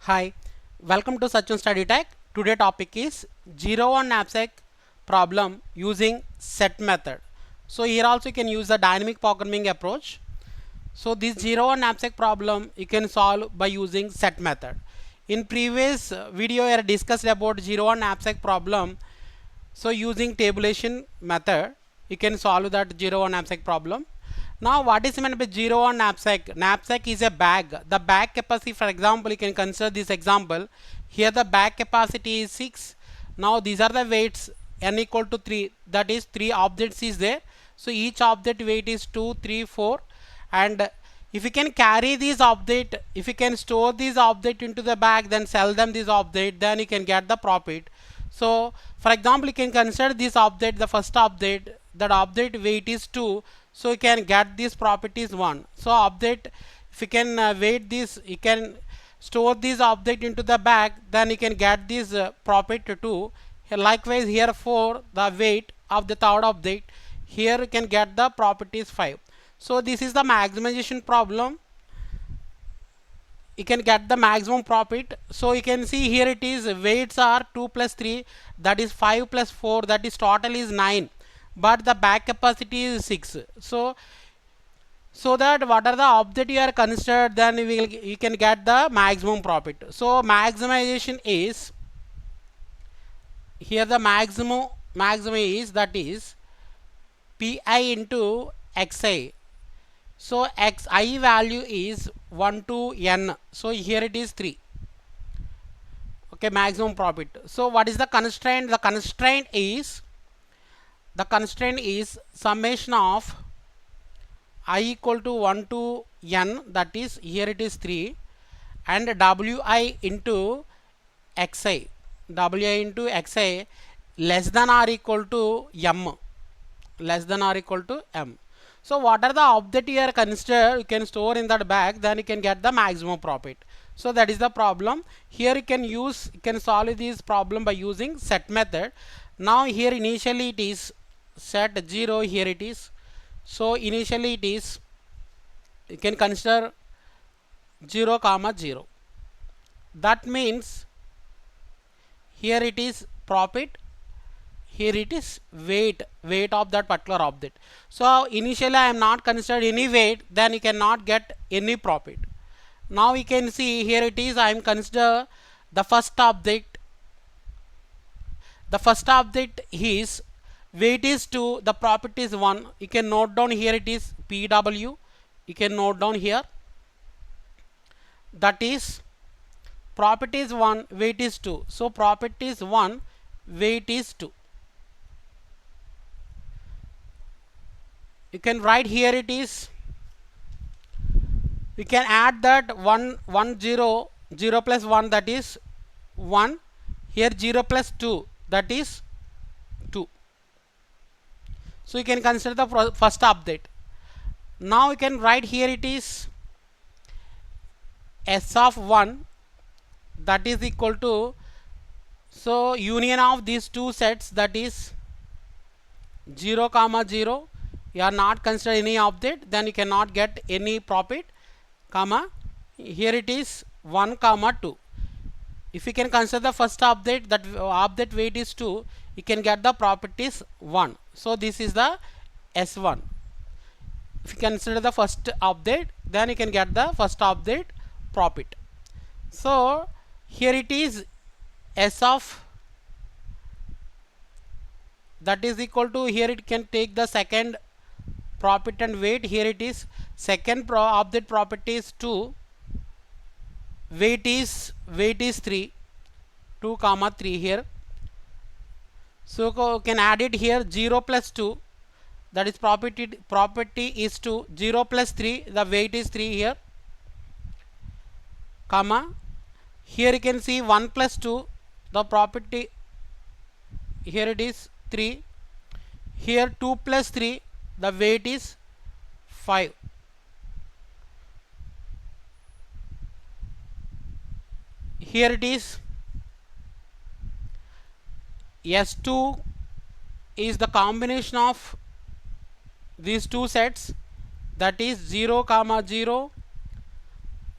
Hi, welcome to Sachin Study Tech. Today topic is 0-1 knapsack problem using set method. So here also you can use the dynamic programming approach. So this 0-1 knapsack problem you can solve by using set method. In previous video I discussed about 0-1 knapsack problem. So using tabulation method you can solve that 0-1 knapsack problem. Now what is meant by 0-1 knapsack? Knapsack is a bag. The bag capacity, for example, you can consider this example. Here the bag capacity is 6. Now these are the weights n equal to 3. That is 3 objects is there. So each object weight is 2, 3, 4. And if you can carry this object, if you can store this object into the bag, then sell them this object, then you can get the profit. So for example, you can consider this object, the first object, that object weight is 2, so you can get this properties 1. So object, if you can weight this, you can store this object into the bag, then you can get this profit 2. Likewise here 4, the weight of the third object, here you can get the properties 5. So this is the maximization problem. You can get the maximum profit. So you can see here it is weights are 2 plus 3, that is 5 plus 4, that is total is 9, but the bag capacity is 6. So that what are the object you are considered, then you can get the maximum profit. So maximization is here, the maximum is, that is pi into xi. So xi value is 1 to n. So here it is 3. Okay, maximum profit. So what is the constraint? The constraint is summation of I equal to 1 to n, that is here it is 3, and wi into xi. Wi into xi less than or equal to m. Less than or equal to m. So what are the object you are consider, you can store in that bag, then you can get the maximum profit. So that is the problem. Here you can solve this problem by using set method. Now here initially it is set 0, here it is. So initially it is, you can consider 0 comma 0. That means here it is profit, here it is weight of that particular object. So initially I am not considered any weight, then you cannot get any profit. Now you can see here it is, I am consider the first object. The first object is weight is 2, the profit is 1. You can note down here it is pw. You can note down here, that is profit is 1, weight is 2. So profit is 1, weight is 2. You can write here it is, you can add that 1 0 0 plus 1, that is 1, here 0 plus 2, that is 2. So you can consider the first update. Now you can write here it is s of 1, that is equal to, so union of these two sets, that is 0 comma 0. You are not consider any object, then you cannot get any profit, comma here it is 1 comma 2. If you can consider the first object, that object weight is 2, you can get the profit is 1. So this is the s1. If you consider the first object, then you can get the first object profit. So here it is s of, that is equal to, here it can take the second profit and weight. Here it is second object property is 2, weight is 3, 2 comma 3 here. So you can add it here, 0 plus 2, that is property is 2, 0 plus 3, the weight is 3 here, comma here you can see 1 plus 2, the property, here it is 3, here 2 plus 3, the weight is 5. Here it is S2 is the combination of these two sets, that is 0 comma 0,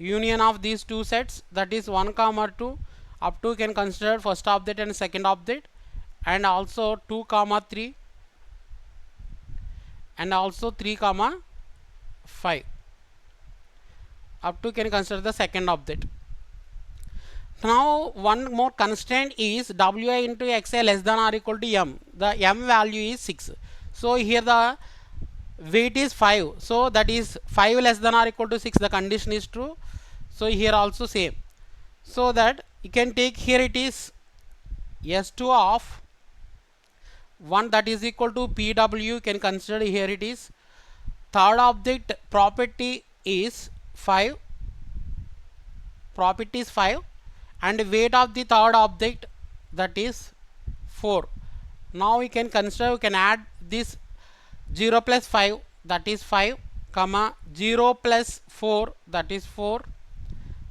union of these two sets, that is 1 comma 2. Up to you can consider first object and second object, and also 2 comma 3 and also 3 comma 5. Up to you can consider the second object. Now one more constraint is wi into xi less than or equal to m. The m value is 6. So here the weight is 5. So that is 5 less than or equal to 6. The condition is true. So here also same. So that you can take, here it is S2 of 1, that is equal to PW. You can consider here it is third object property is 5. Property is 5 and weight of the third object, that is 4. Now we can consider, we can add this 0 plus 5, that is 5, comma 0 plus 4, that is 4,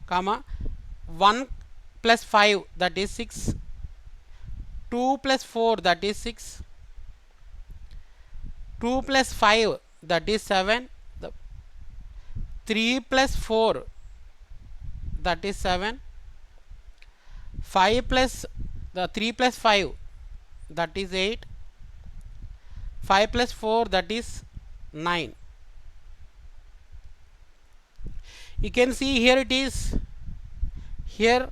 comma 1 plus 5, that is 6, 2 plus 4, that is 6, 2 plus 5, that is 7, 3 plus 4, that is 7, 5 plus the 3 plus 5, that is 8, 5 plus 4, that is 9. You can see here it is, here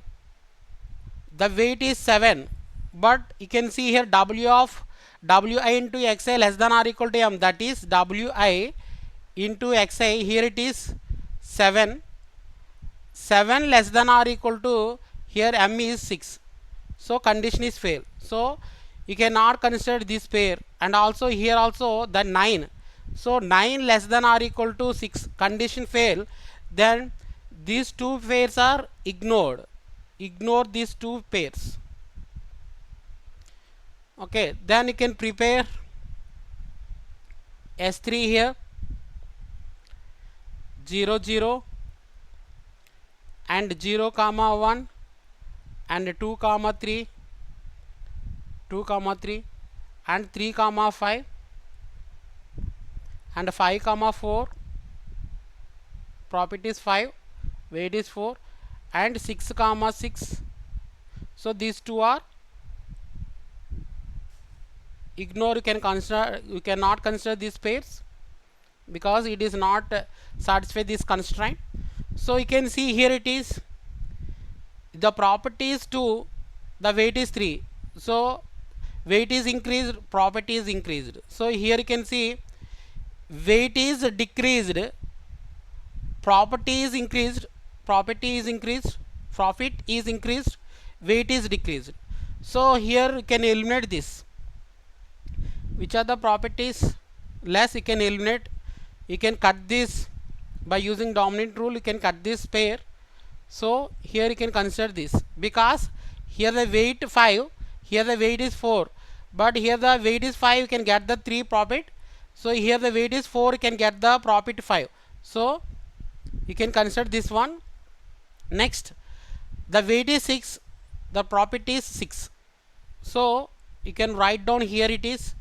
the weight is 7, but you can see here w of wi into xi less than or equal to m, that is wi into xi, here it is 7, 7 less than or equal to, here m is 6. So condition is fail. So you cannot consider this pair, and also here also the 9. So 9 less than or equal to 6, condition fail. Then these two pairs are ignored. Ignore these two pairs. Okay, then you can prepare S3 here 0 0 and 0 comma 1 and 2 comma 3, 2 comma 3 and 3 comma 5 and 5 comma 4, property is 5, weight is 4, and 6 comma 6. So these two are ignore. You can consider, you cannot consider these pairs because it is not satisfy this constraint. So you can see here it is, the property is 2, the weight is 3. So weight is increased, property is increased. So here you can see weight is decreased, property is increased, property is increased, profit is increased, weight is decreased. So here you can eliminate this. Which are the properties less, you can eliminate. You can cut this by using dominant rule, you can cut this pair. So here you can consider this, because here the weight 5, here the weight is 4, but here the weight is 5, you can get the 3 profit. So here the weight is 4, you can get the profit 5. So you can consider this one. Next, the weight is 6, the profit is 6. So you can write down, here it is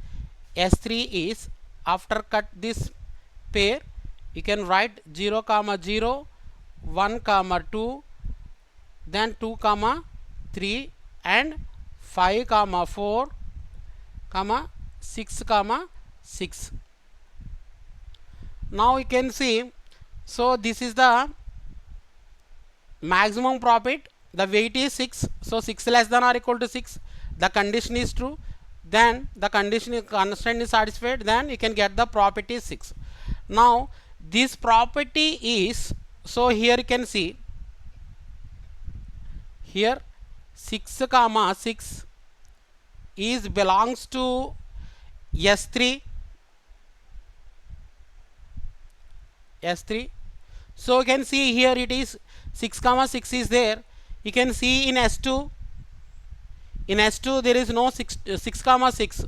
S3 is, after cut this pair, you can write 0 comma 0, 1 comma 2, then 2 comma 3 and 5 comma 4 comma 6 comma 6. Now you can see, so this is the maximum profit, the weight is 6, so 6 less than or equal to 6, the condition is true, then the condition constraint is satisfied, then you can get the property is 6. Now this property is, so here you can see here 6 comma 6 is belongs to S3, S3. So you can see here it is 6 comma 6 is there. You can see in S2, in S2 there is no 6 comma 6,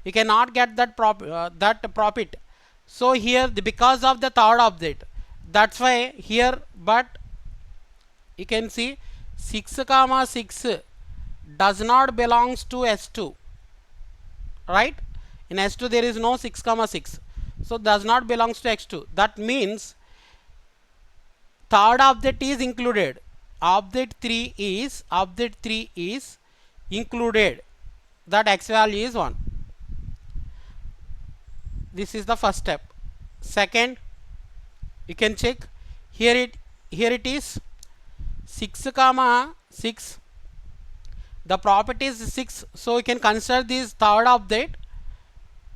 you cannot get that profit. So here because of the third object, that's why here, but you can see 6 comma 6 does not belongs to S2, right? In S2 there is no 6 comma 6, so does not belongs to X2. That means third object is included. Object 3 is included, that x value is 1. This is the first step. Second, you can check here it is 6 comma 6. The property is 6, so you can consider this third object.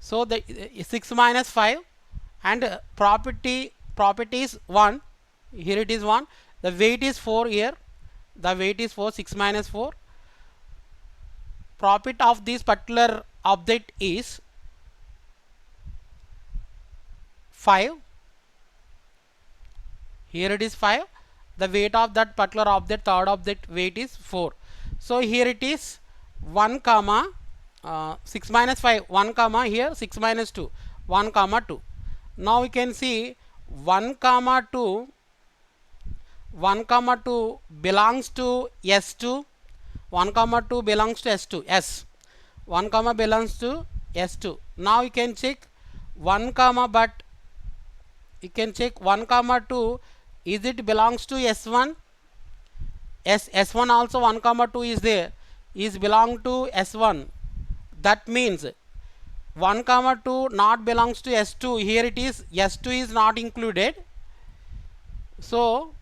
So the 6 minus 5, and property is 1. Here it is 1. The weight is 4 here. The weight is 4. 6 minus 4. Profit of this particular object is 5. Here it is 5. The weight of that particular object, third object, weight is 4. So here it is 1 comma 6 minus 5, 1 comma here 6 minus 2, 1 comma 2. Now we can see 1 comma 2 belongs to S2. 1 comma 2 belongs to S2. S 1 comma belongs to S2. Now you can check 1 comma, but you can check 1 comma 2, is it belongs to S1? S1 also 1 comma 2 is there, is belong to S1. That means 1 comma 2 not belongs to S2. Here it is S2 is not included. So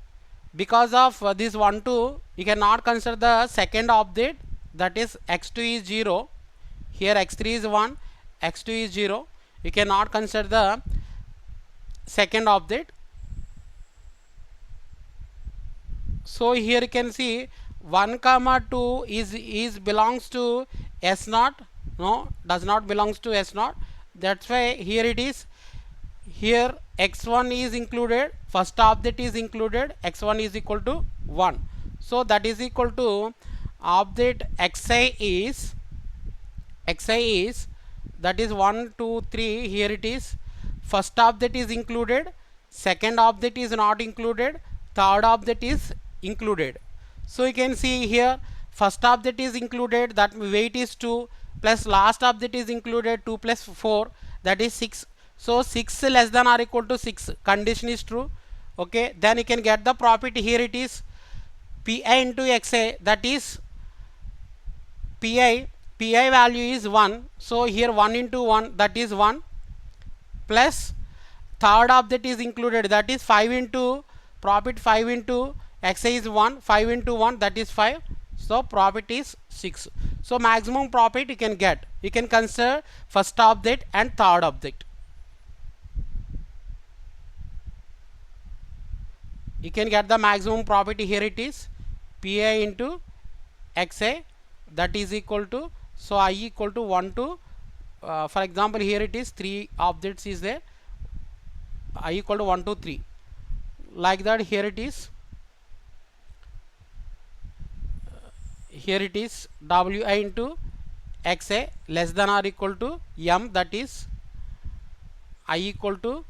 because of this 1 2, you cannot consider the second object, that is x2 is 0. Here x3 is 1, x2 is 0. You cannot consider the second object. So here you can see 1 comma 2 is belongs to S0. No, does not belongs to S0. That's why here it is. Here x1 is included, first object is included, x1 is equal to 1. So that is equal to object xi is that is 1 2 3. Here it is, first object is included, second object is not included, third object is included. So you can see here first object is included, that weight is 2, plus last object is included, 2 plus 4, that is 6. So 6 less than or equal to 6, condition is true. Okay, then you can get the property. Here it is pi into xa, that is pi value is 1. So here 1 into 1, that is 1, plus third object is included, that is 5 into profit 5 into xa is 1, 5 into 1, that is 5. So profit is 6. So maximum profit you can get. You can consider first object and third object. You can get the maximum profit. Here it is pi into xa, that is equal to, so I equal to 1 to for example here it is 3 objects is there, I equal to 1 to 3, like that. Here it is wi into xa less than or equal to m, that is I equal to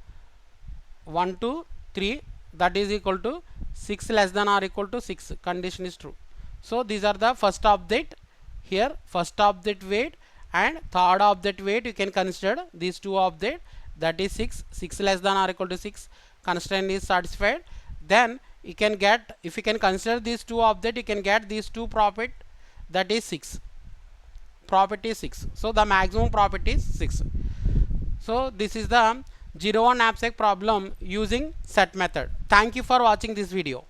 1 to 3, that is equal to 6 less than or equal to 6, condition is true. So these are the first object. Here first object weight and third object weight, you can consider these two objects, that is 6 less than or equal to 6, constraint is satisfied. Then you can get, if you can consider these two objects, you can get these two profit, that is 6, profit is 6. So the maximum profit is 6. So this is the 0-1 knapsack problem using set method. Thank you for watching this video.